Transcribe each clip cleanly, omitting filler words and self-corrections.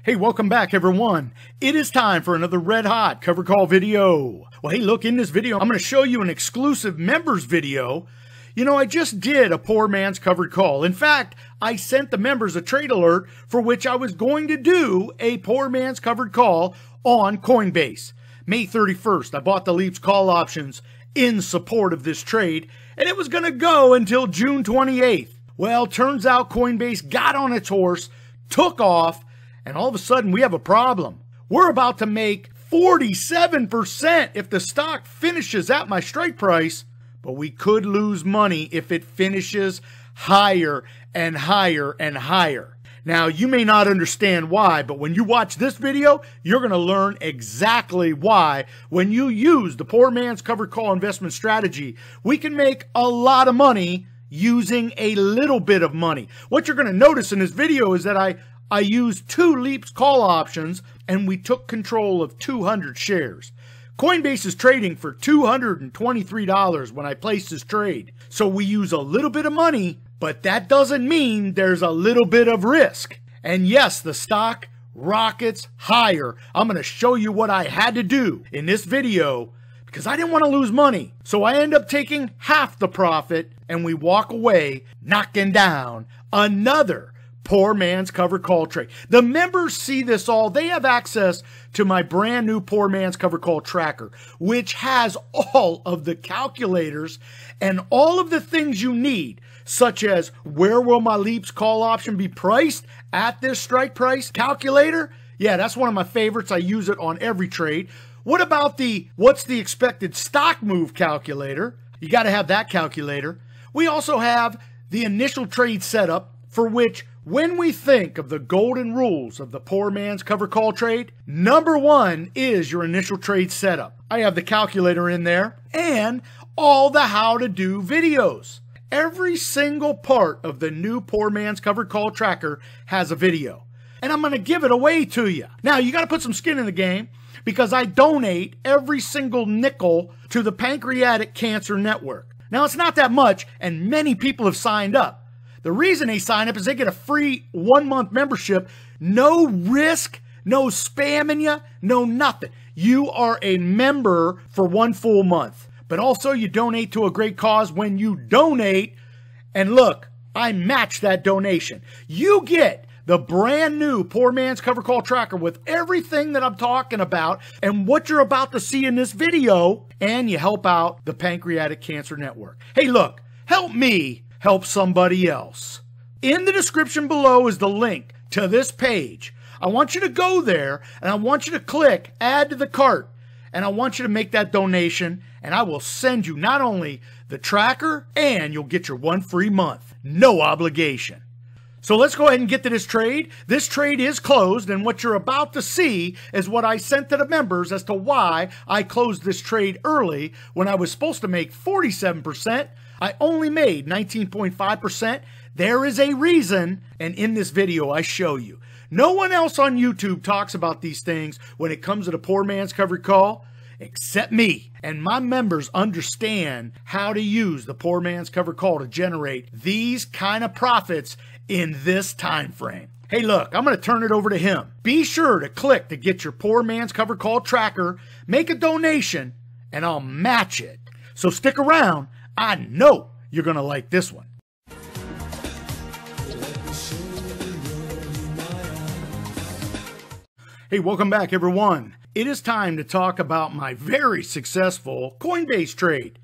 Hey, welcome back everyone. It is time for another red hot cover call video. Well, hey, look, in this video, I'm going to show you an exclusive members video. You know, I just did a poor man's covered call. In fact, I sent the members a trade alert for which I was going to do a poor man's covered call on Coinbase. May 31st, I bought the Leaps call options in support of this trade, and it was going to go until June 28th. Well, turns out Coinbase got on its horse, took off, and all of a sudden we have a problem. We're about to make 47% if the stock finishes at my strike price, but we could lose money if it finishes higher and higher and higher. Now, you may not understand why, but when you watch this video, you're going to learn exactly why. When you use the poor man's covered call investment strategy, we can make a lot of money using a little bit of money. What you're going to notice in this video is that I used 2 Leaps call options and we took control of 200 shares. Coinbase is trading for $223 when I place this trade. So we use a little bit of money, but that doesn't mean there's a little bit of risk. And yes, the stock rockets higher. I'm going to show you what I had to do in this video because I didn't want to lose money. So I end up taking half the profit and we walk away knocking down another poor man's covered call trade. The members see this all. They have access to my brand new poor man's covered call tracker, which has all of the calculators and all of the things you need, such as where will my Leaps call option be priced at this strike price calculator. Yeah, that's one of my favorites. I use it on every trade. What about what's the expected stock move calculator? You got to have that calculator. We also have the initial trade setup, for which when we think of the golden rules of the poor man's covered call trade, number 1 is your initial trade setup. I have the calculator in there and all the how to do videos. Every single part of the new poor man's covered call tracker has a video, and I'm going to give it away to you. Now, you got to put some skin in the game because I donate every single nickel to the Pancreatic Cancer Network. Now, it's not that much, and many people have signed up. The reason they sign up is they get a free 1-month membership, no risk, no spamming you, no nothing. You are a member for 1 full month. But also you donate to a great cause when you donate. And look, I match that donation. You get the brand new poor man's covered call tracker with everything that I'm talking about and what you're about to see in this video. And you help out the Pancreatic Cancer Network. Hey, look, help me help somebody else. In the description below is the link to this page. I want you to go there and I want you to click add to the cart and I want you to make that donation and I will send you not only the tracker and you'll get your 1 free month. No obligation. So let's go ahead and get to this trade. This trade is closed, and what you're about to see is what I sent to the members as to why I closed this trade early when I was supposed to make 47%. I only made 19.5%. There is a reason, and in this video I show you. No one else on YouTube talks about these things when it comes to the poor man's covered call, except me. And my members understand how to use the poor man's covered call to generate these kind of profits in this time frame. Hey, look, I'm going to turn it over to him. Be sure to click to get your poor man's covered call tracker, make a donation, and I'll match it. So stick around. I know you're going to like this one. Hey, welcome back everyone. It is time to talk about my very successful Coinbase trade.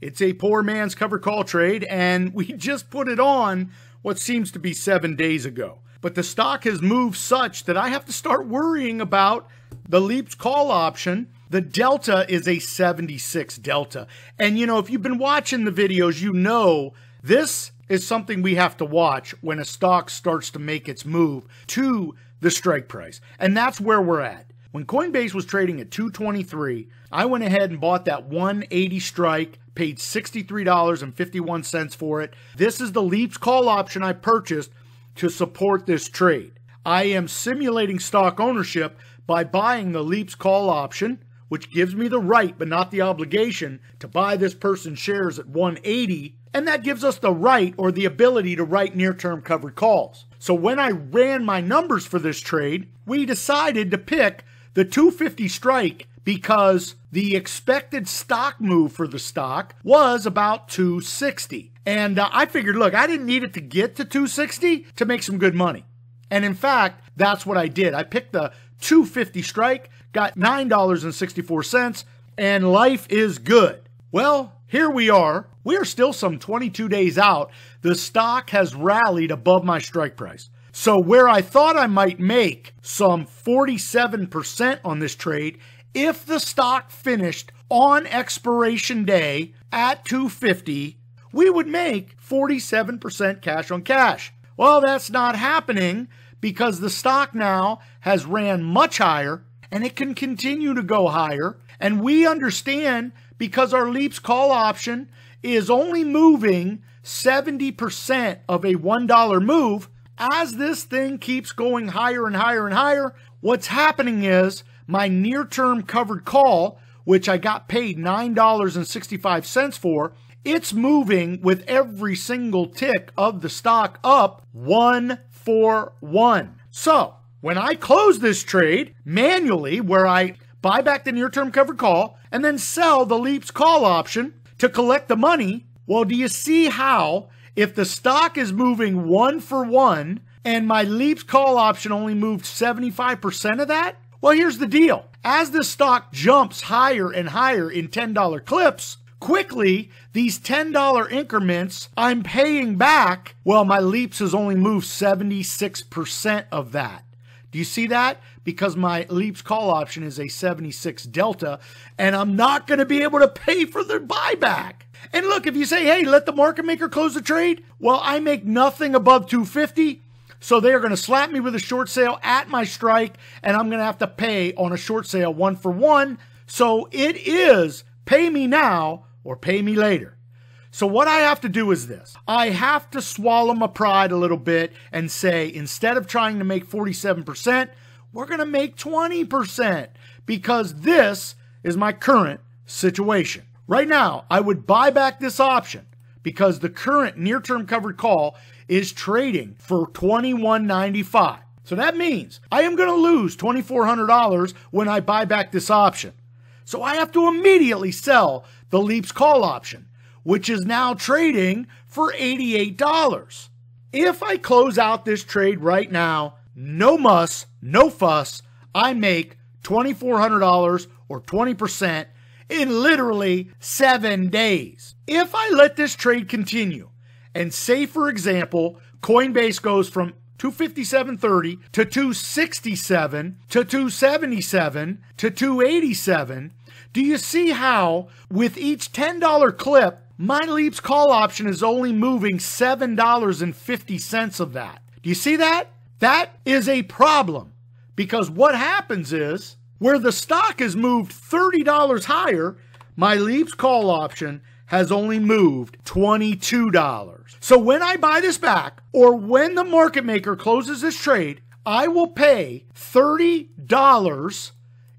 It's a poor man's covered call trade and we just put it on what seems to be 7 days ago. But the stock has moved such that I have to start worrying about the Leaps call option. The delta is a 76 delta. And you know, if you've been watching the videos, you know this is something we have to watch when a stock starts to make its move to the strike price. And that's where we're at. When Coinbase was trading at 223, I went ahead and bought that 180 strike, paid $63.51 for it. This is the Leaps call option I purchased to support this trade. I am simulating stock ownership by buying the Leaps call option, which gives me the right but not the obligation to buy this person's shares at 180, and that gives us the right or the ability to write near-term covered calls. So when I ran my numbers for this trade, we decided to pick the 250 strike because the expected stock move for the stock was about 260. And I figured, look, I didn't need it to get to 260 to make some good money. And in fact, that's what I did. I picked the 250 strike, got $9.64, and life is good. Well, here we are. We are still some 22 days out. The stock has rallied above my strike price. So where I thought I might make some 47% on this trade, if the stock finished on expiration day at 250, we would make 47% cash on cash. Well, that's not happening because the stock now has ran much higher and it can continue to go higher. And we understand because our Leaps call option is only moving 70% of a $1 move. As this thing keeps going higher and higher and higher, what's happening is my near-term covered call, which I got paid $9.65 for, it's moving with every single tick of the stock up 1 for 1. So when I close this trade manually, where I buy back the near-term covered call and then sell the Leaps call option to collect the money, well, do you see how if the stock is moving 1 for 1 and my Leaps call option only moved 75% of that? Well, here's the deal. As the stock jumps higher and higher in $10 clips, quickly, these $10 increments I'm paying back, well, my Leaps has only moved 76% of that. Do you see that? Because my Leaps call option is a 76 delta, and I'm not going to be able to pay for the buyback. And look, if you say, hey, let the market maker close the trade, well, I make nothing above 250. So they are going to slap me with a short sale at my strike, and I'm going to have to pay on a short sale 1 for 1. So it is pay me now or pay me later. So what I have to do is this. I have to swallow my pride a little bit and say, instead of trying to make 47%, we're going to make 20% because this is my current situation. Right now, I would buy back this option because the current near-term covered call is trading for $21.95. So that means I am going to lose $2,400 when I buy back this option. So I have to immediately sell the Leaps call option, which is now trading for $88. If I close out this trade right now, no muss, no fuss, I make $2,400 or 20% in literally 7 days. If I let this trade continue, and say, for example, Coinbase goes from 257.30 to 267 to 277 to 287, do you see how with each $10 clip, my Leaps call option is only moving $7.50 of that? Do you see that? That is a problem because what happens is where the stock has moved $30 higher, my Leaps call option has only moved $22. So when I buy this back, or when the market maker closes this trade, I will pay $30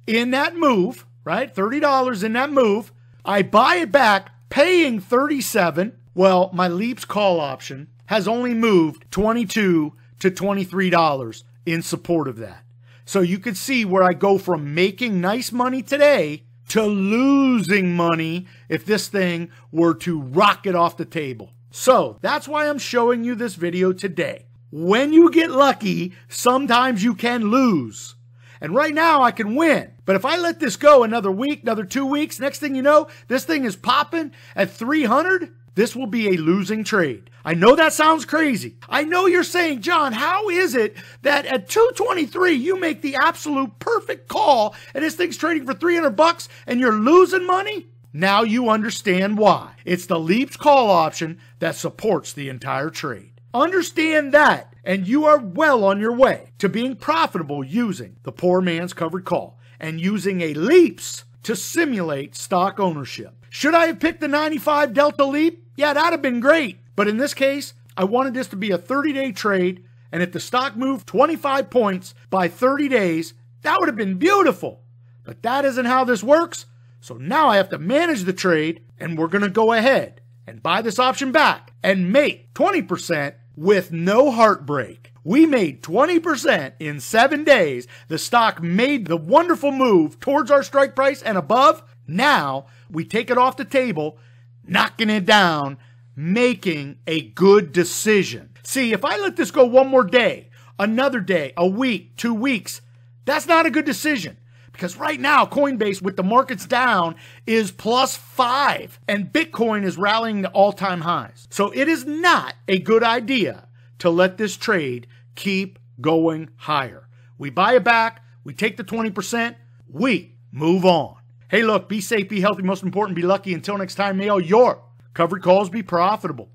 in that move, right? $30 in that move. I buy it back, paying $37. Well, my Leaps call option has only moved $22 to $23 in support of that. So you can see where I go from making nice money today to losing money if this thing were to rocket off the table. So that's why I'm showing you this video today. When you get lucky, sometimes you can lose. And right now I can win. But if I let this go another week, another 2 weeks, next thing you know, this thing is popping at 300. This will be a losing trade. I know that sounds crazy. I know you're saying, John, how is it that at 223 you make the absolute perfect call and this thing's trading for 300 bucks and you're losing money? Now you understand why. It's the Leaps call option that supports the entire trade. Understand that, and you are well on your way to being profitable using the poor man's covered call and using a Leaps to simulate stock ownership. Should I have picked the 95 Delta Leap? Yeah, that'd have been great. But in this case, I wanted this to be a 30-day trade, and if the stock moved 25 points by 30 days, that would have been beautiful. But that isn't how this works, so now I have to manage the trade, and we're going to go ahead and buy this option back and make 20% with no heartbreak. We made 20% in 7 days. The stock made the wonderful move towards our strike price and above. Now we take it off the table, knocking it down, making a good decision. See, if I let this go one more day, another day, a week, 2 weeks, that's not a good decision. Because right now, Coinbase, with the markets down, is +5. And Bitcoin is rallying to all-time highs. So it is not a good idea to let this trade keep going higher. We buy it back. We take the 20%. We move on. Hey, look, be safe, be healthy. Most important, be lucky. Until next time, may all your covered calls be profitable.